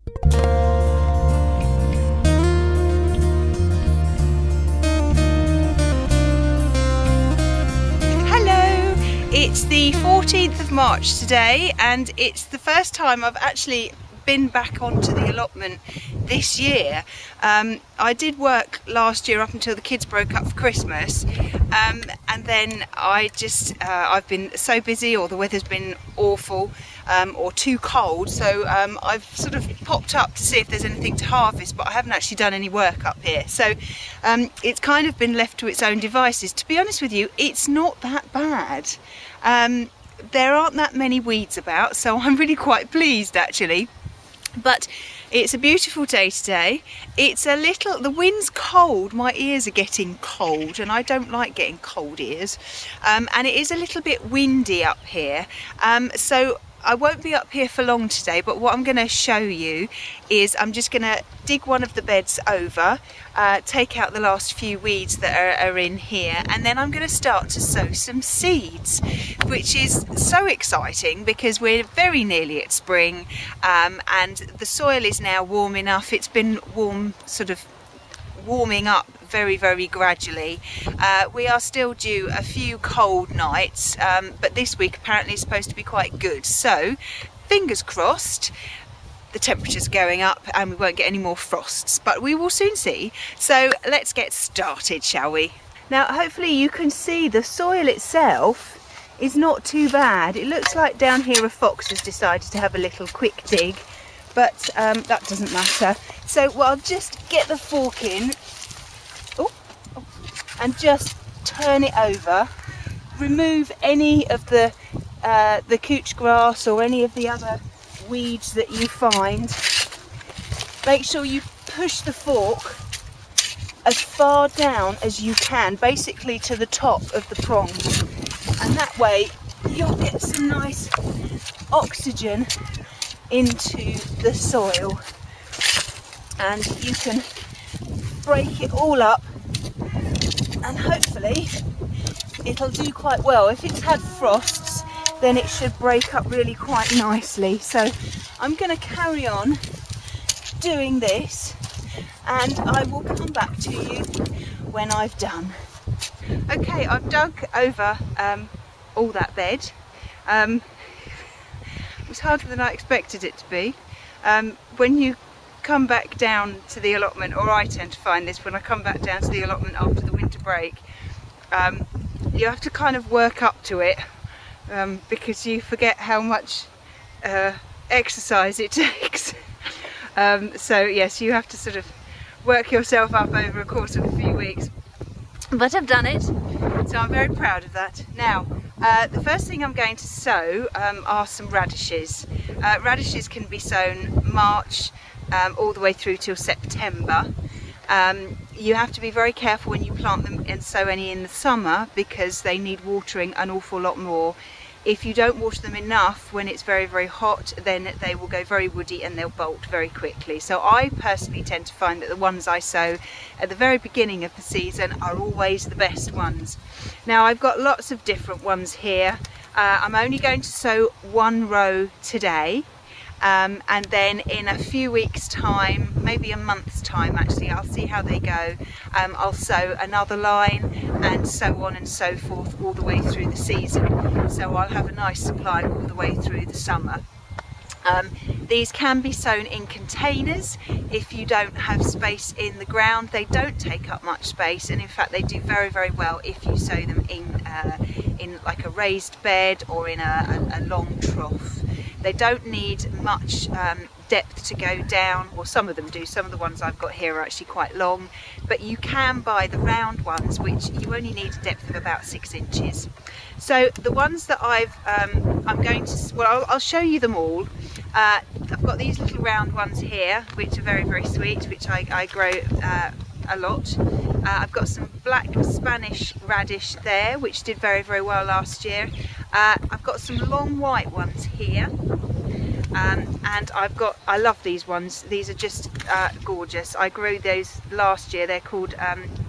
It's the 14th of March today, and it's the first time I've actually been back onto the allotment this year. I did work last year up until the kids broke up for Christmas, and then I've been so busy, or the weather's been awful, or too cold, so I've sort of popped up to see if there's anything to harvest, but I haven't actually done any work up here, so it's kind of been left to its own devices. To be honest with you, it's not that bad. There aren't that many weeds about, so I'm really quite pleased actually. But it's a beautiful day today. It's a little, the wind's cold, my ears are getting cold, and I don't like getting cold ears, and it is a little bit windy up here, so I won't be up here for long today, but what I'm going to show you is I'm just going to dig one of the beds over, take out the last few weeds that are in here, and then I'm going to start to sow some seeds, which is so exciting because we're very nearly at spring, and the soil is now warm enough. It's been warm, sort of warming up very, very gradually. We are still due a few cold nights, but this week apparently is supposed to be quite good, so fingers crossed the temperature's going up and we won't get any more frosts, but we will soon see. So let's get started, shall we? Now hopefully you can see the soil itself is not too bad. It looks like down here a fox has decided to have a little quick dig, but that doesn't matter. So I'll just get the fork in and just turn it over, remove any of the couch grass or any of the other weeds that you find. Make sure you push the fork as far down as you can, basically to the top of the prongs, and that way you'll get some nice oxygen into the soil, and you can break it all up, and hopefully it'll do quite well. If it's had frosts, then it should break up really quite nicely. So I'm going to carry on doing this, and I will come back to you when I've done. Okay, I've dug over all that bed. It was harder than I expected it to be. When you come back down to the allotment, or I tend to find this when I come back down to the allotment after the winter break, you have to kind of work up to it, because you forget how much exercise it takes. So yes, you have to sort of work yourself up over a course of a few weeks, but I've done it, so I'm very proud of that. Now the first thing I'm going to sow are some radishes. Radishes can be sown March all the way through till September. You have to be very careful when you plant them and sow any in the summer, because they need watering an awful lot more. If you don't water them enough when it's very, very hot, then they will go very woody and they'll bolt very quickly. So I personally tend to find that the ones I sow at the very beginning of the season are always the best ones. Now I've got lots of different ones here. I'm only going to sow one row today. And then in a few weeks time, maybe a month's time actually, I'll see how they go. I'll sow another line, and so on and so forth all the way through the season. So I'll have a nice supply all the way through the summer. These can be sown in containers if you don't have space in the ground. They don't take up much space, and in fact they do very, very well if you sow them in like a raised bed or in a long trough. They don't need much depth to go down, or some of them do. Some of the ones I've got here are actually quite long, but you can buy the round ones, which you only need a depth of about 6 inches. So the ones that I'm going to, well, I'll show you them all. I've got these little round ones here, which are very, very sweet, which I grow a lot. I've got some black Spanish radish there, which did very, very well last year. I've got some long white ones here, and I love these ones. These are just gorgeous. I grew those last year. They're called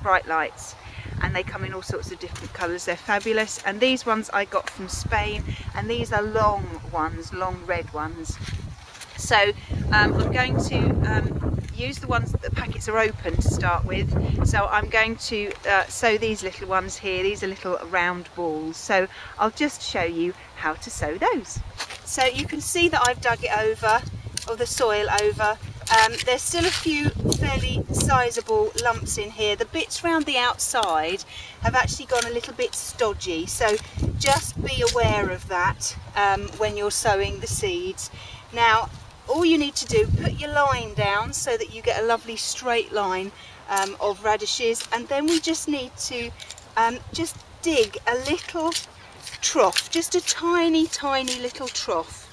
Bright Lights, and they come in all sorts of different colours. They're fabulous. And these ones I got from Spain, and these are long ones, long red ones. So I'm going to use the ones that the packets are open to start with. So I'm going to sow these little ones here. These are little round balls. So I'll just show you how to sow those. So you can see that I've dug it over, or the soil over. There's still a few fairly sizable lumps in here. The bits around the outside have actually gone a little bit stodgy, so just be aware of that when you're sowing the seeds. Now, all you need to do, put your line down so that you get a lovely straight line of radishes, and then we just need to just dig a little trough, just a tiny little trough,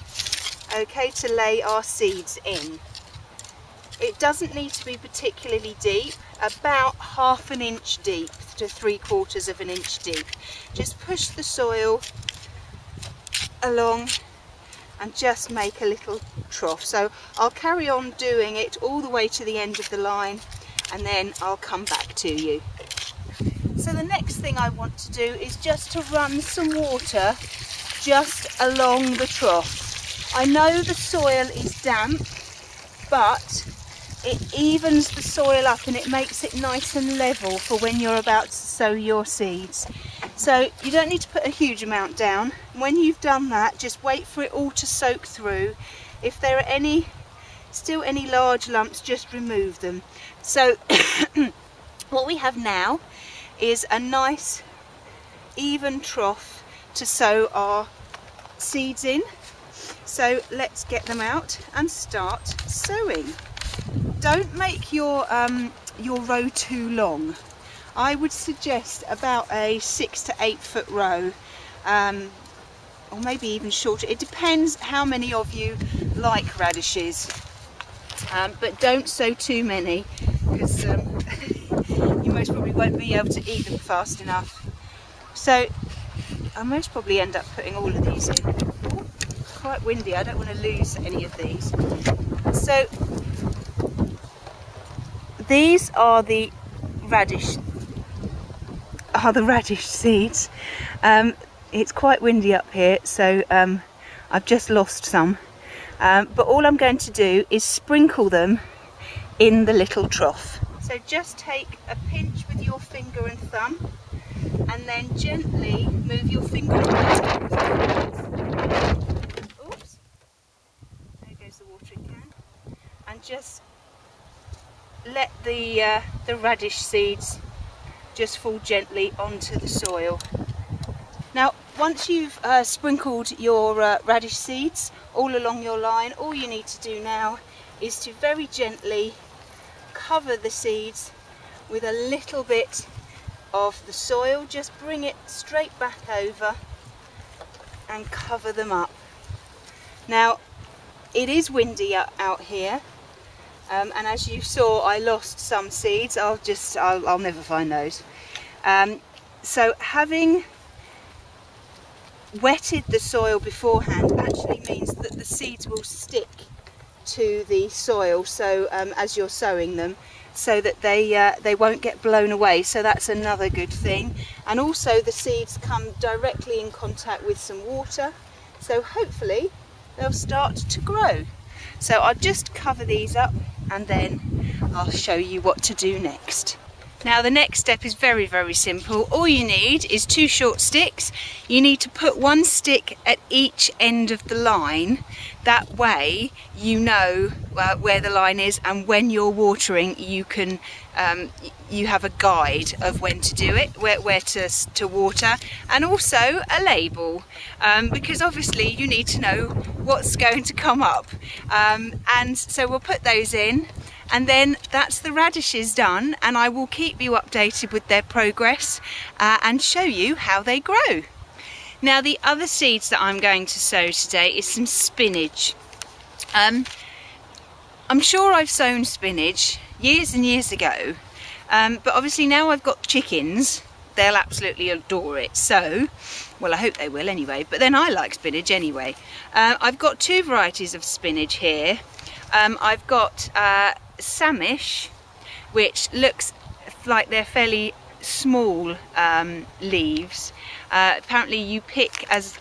okay, to lay our seeds in. It doesn't need to be particularly deep, about 1/2 inch deep to 3/4 of an inch deep. Just push the soil along and just make a little trough. So I'll carry on doing it all the way to the end of the line, and then I'll come back to you. So the next thing I want to do is just to run some water just along the trough. I know the soil is damp, but it evens the soil up and it makes it nice and level for when you're about to sow your seeds. So you don't need to put a huge amount down. When you've done that, just wait for it all to soak through. If there are still any large lumps, just remove them. So what we have now is a nice even trough to sow our seeds in. So let's get them out and start sowing. Don't make your row too long. I would suggest about a 6 to 8 foot row, or maybe even shorter. It depends how many of you like radishes, but don't sow too many, because you most probably won't be able to eat them fast enough. So I'll most probably end up putting all of these in. Ooh, it's quite windy, I don't want to lose any of these. So these are the radish seeds. It's quite windy up here, so I've just lost some. But all I'm going to do is sprinkle them in the little trough. So just take a pinch with your finger and thumb, and then gently move your finger. Oops, there goes the watering can. And just let the radish seeds just fall gently onto the soil. Now, once you've sprinkled your radish seeds all along your line, all you need to do now is to very gently cover the seeds with a little bit of the soil. Just bring it straight back over and cover them up. Now, it is windy out here. And as you saw, I lost some seeds. I'll never find those. So having wetted the soil beforehand actually means that the seeds will stick to the soil, so as you're sowing them, so that they won't get blown away. So that's another good thing. And also the seeds come directly in contact with some water, so hopefully they'll start to grow. So I'll just cover these up and then I'll show you what to do next. Now the next step is very, very simple. All you need is 2 short sticks. You need to put 1 stick at each end of the line. That way you know where the line is, and when you're watering you can you have a guide of when to do it, where to water, and also a label, because obviously you need to know what's going to come up, and so we'll put those in. And then that's the radishes done, and I will keep you updated with their progress and show you how they grow. Now the other seeds that I'm going to sow today is some spinach. I'm sure I've sown spinach years and years ago, but obviously now I've got chickens, they'll absolutely adore it. So, well, I hope they will anyway, but then I like spinach anyway. I've got 2 varieties of spinach here. I've got Samish, which looks like they're fairly small leaves. Apparently you pick as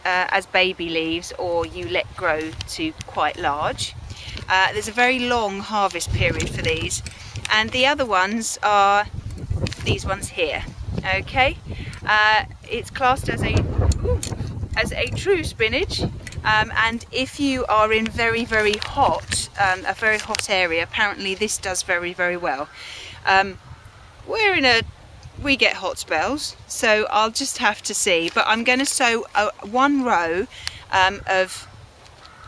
baby leaves, or you let grow to quite large. There's a very long harvest period for these, and the other ones are these ones here. Okay, it's classed as a true spinach, and if you are in very hot, a very hot area, apparently this does very well. We get hot spells, so I'll just have to see, but I'm going to sow one row of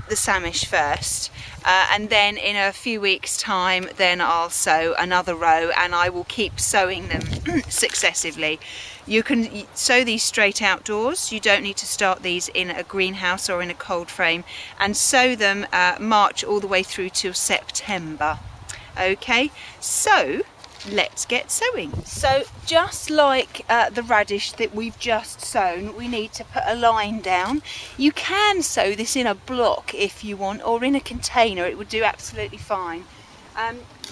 the Samish first, and then in a few weeks time then I'll sow another row, and I will keep sowing them successively. You can sow these straight outdoors. You don't need to start these in a greenhouse or in a cold frame, and sow them March all the way through till September. Okay, so let's get sowing. So just like the radish that we've just sown, we need to put a line down. You can sow this in a block if you want, or in a container, it would do absolutely fine,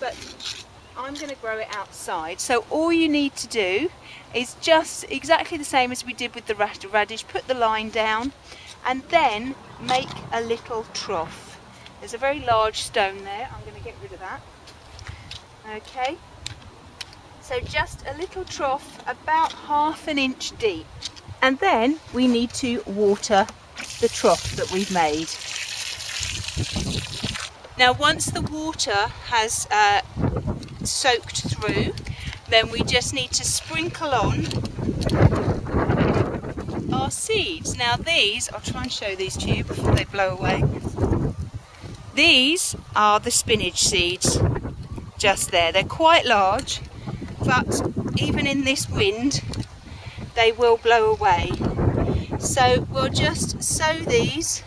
but I'm going to grow it outside. So all you need to do is just exactly the same as we did with the radish. Put the line down and then make a little trough. There's a very large stone there, I'm going to get rid of that. Okay, so just a little trough about ½ an inch deep, and then we need to water the trough that we've made. Now once the water has soaked through, then we just need to sprinkle on our seeds. Now these, I'll try and show these to you before they blow away. These are the spinach seeds, just there. They're quite large, but even in this wind they will blow away. So we'll just sow these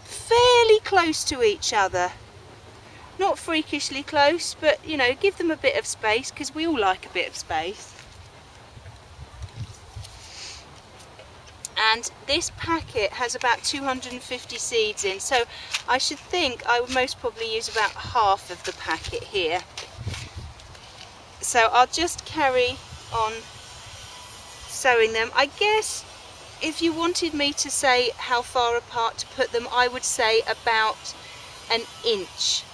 fairly close to each other. Not freakishly close, but you know, give them a bit of space, because we all like a bit of space. And this packet has about 250 seeds in, so I should think I would most probably use about half of the packet here. So I'll just carry on sowing them. I guess if you wanted me to say how far apart to put them, I would say about an inch,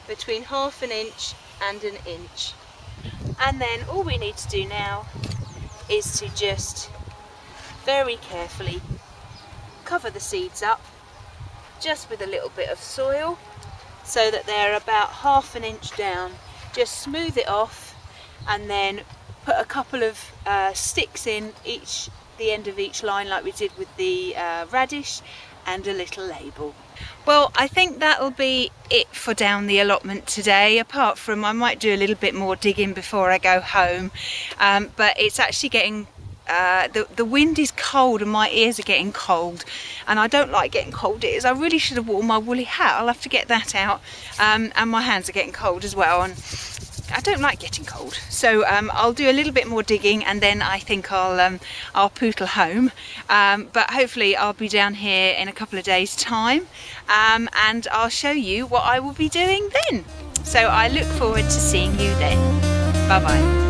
between ½ an inch and an inch. And then all we need to do now is to just very carefully cover the seeds up just with a little bit of soil, so that they're about ½ an inch down. Just smooth it off, and then put a couple of sticks in the end of each line, like we did with the radish, and a little label. Well, I think that'll be it for down the allotment today, apart from I might do a little bit more digging before I go home, but it's actually getting the wind is cold and my ears are getting cold, and I don't like getting cold ears. I really should have worn my woolly hat. I'll have to get that out, and my hands are getting cold as well, and I don't like getting cold. So I'll do a little bit more digging, and then I think I'll pootle home, but hopefully I'll be down here in a couple of days time, and I'll show you what I will be doing then. So I look forward to seeing you then. Bye bye.